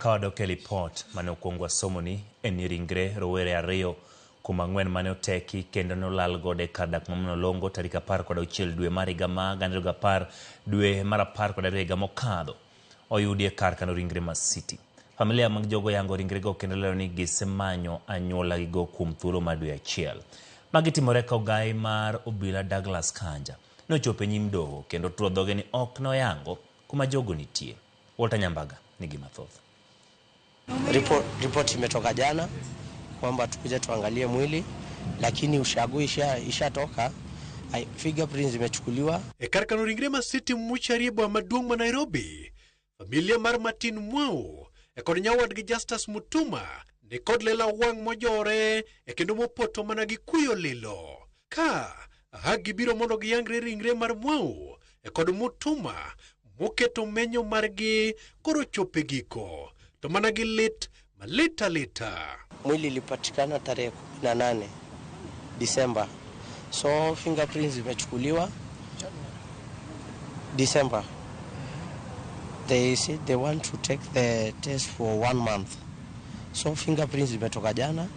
Kawadok e lipot mane okuongwa somoni en ringre rowere ariyo kuom ang'wen mane oteki kendo nolalgo e kar dak mamnolongo tarik 16 dwe mar higa ma 2010 dwe mar 12 higa mokadho oyudi e kar kano ringre ma City. Familia mag jogo yango ringrego kendo lero ni gisemanyo anyuola gigo kuom thuolo mar dwe achiel. Magitimore ka ogai mar obila Douglas Kanja nochopo e nyim doho kendo tuo dhoge ni ok noyango kuma jogo nitie. Walter Nyambaga nigi mathoth. Report imetoka jana kwamba tukuje tuangalie mwili, lakini ushagu ishatoka, fingerprints imechukuliwa. E kar kano ringre ma City muchariebo maduong' ma Nairobi, familia mar Martin Mwau e kod nyawadgi Justus Mutuma ni kod lela wang' mojore e kendo mopoto mana gi kuyo lilo. Ka gibiro mondo giyangre ringre mar Mwau e kod Mutuma moketo menyo margi koro chope giko, to mana gi lit malita. Mwili ilipatikana tarehe 18 Desemba. So fingerprints imechukuliwa Desemba. They said they want to take the test for 1 month. So fingerprints imetoka jana,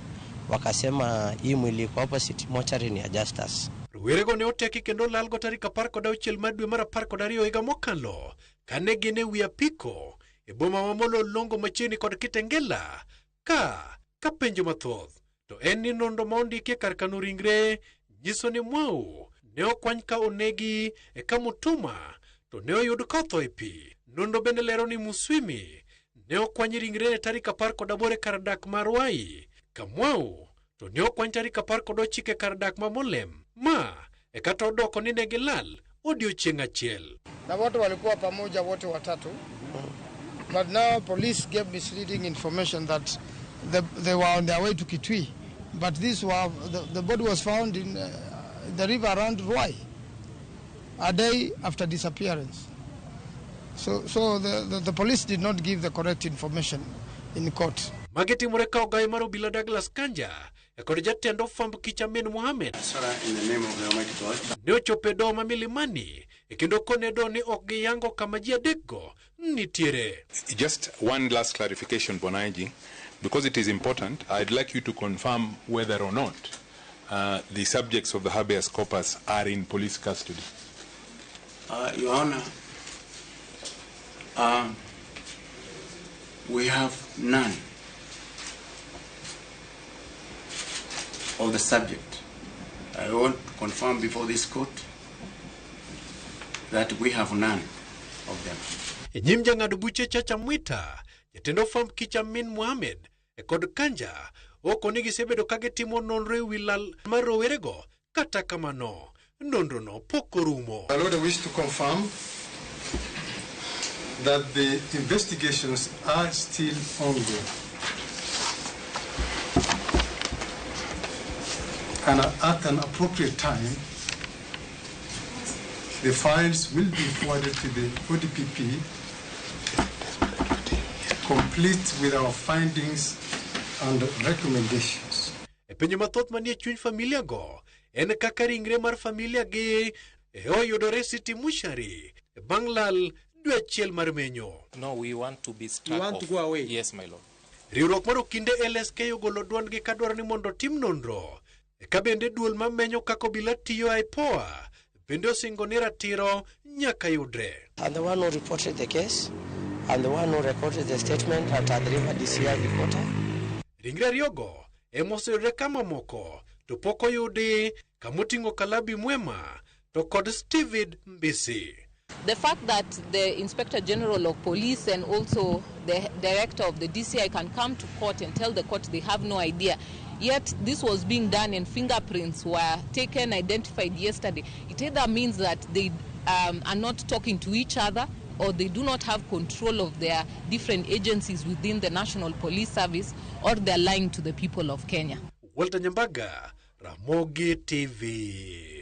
wakasema hii mwili kwa opposite mortuary ni Justus. Werego ne oteki kendo lalgo tarik 16 dwe mar 12 higa mokalo kane gin e wi apiko e boma mamolo longo machiegni kod Kitengela ka penjo mathoth to en ni nondo ma ondiki kar kano ringre nyiso ni Mwau ne okwany ka onegi e ka Mutuma to ne oyud kotho e pi. Nondo bende lero ni Muswimi ne okwany ringre tarik 18 kar dak mar Wai, ka Mwau to ne okwany tarik 19 kar dak ma Molem ma e kata odoko ni ne gilal odiochieng' achiel. Na watu walikuwa pamoja wote watatu. But now police gave misleading information that they were on their way to Kitui. But the body was found in the river around Ruai a day after disappearance. So the police did not give the correct information in court. Mageti mureka ogai mar obila Douglas Kanja e kod jatendo fwamb Kichamin Mohammed in the name of the Almighty God. Ne ochope do ma Milimani e kendo kone do ni ok giyango kama ji adekgo nitiere. Just one last clarification, Bonaji, because it is important. I'd like you to confirm whether or not the subjects of the habeas corpus are in police custody. Your Honor, we have none of the subject. I want to confirm before this court that we have none of them. E nyim jang'ad buche Chacha Mwita, jatendo fwamb Kichamin Mohammed e kod Kanja oko ni gisebedo ka gitimo nonro e wi lal mar rowerego, kata kamano nonro no pok orumo. My Lord, I wish to confirm that the investigations are still ongoing. And at an appropriate time, the files will be forwarded to the ODPP, complete with our findings and recommendations. E penjo mathoth manie chuny familia go en kaka ringre mar familia gi oyudore City Mushari bang' lal dwe achiel mar menyo. No, we want to be struck off. You want to go away? Yes, my lord. Riwruok mar okinde LSK ogolo dwondgi ka dwaro ni mondo tim nonro. Ka bende duol mamenyo kako obila tiyo IPOA bende osingo ni ratiro nyaka yudre. And the one who reported the case and the one who recorded the statement at the River DCI reporter. Ringre ariyogo emoseyudre kama moko to pok oyudi kamoting'o Kalabi Mwema to kod Steven Mbisi. The fact that the Inspector General of Police and also the Director of the DCI can come to court and tell the court they have no idea, yet this was being done and fingerprints were taken, identified yesterday, it either means that they are not talking to each other or they do not have control of their different agencies within the National Police Service, or they're lying to the people of Kenya. Walter Nyambaga, Ramogi TV.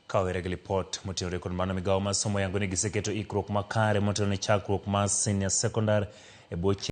Kawere gi lipot motenore kod mano migawo mar somo yango ni giseketo ikruok makare motenore chakruok mar senior secondary e bwo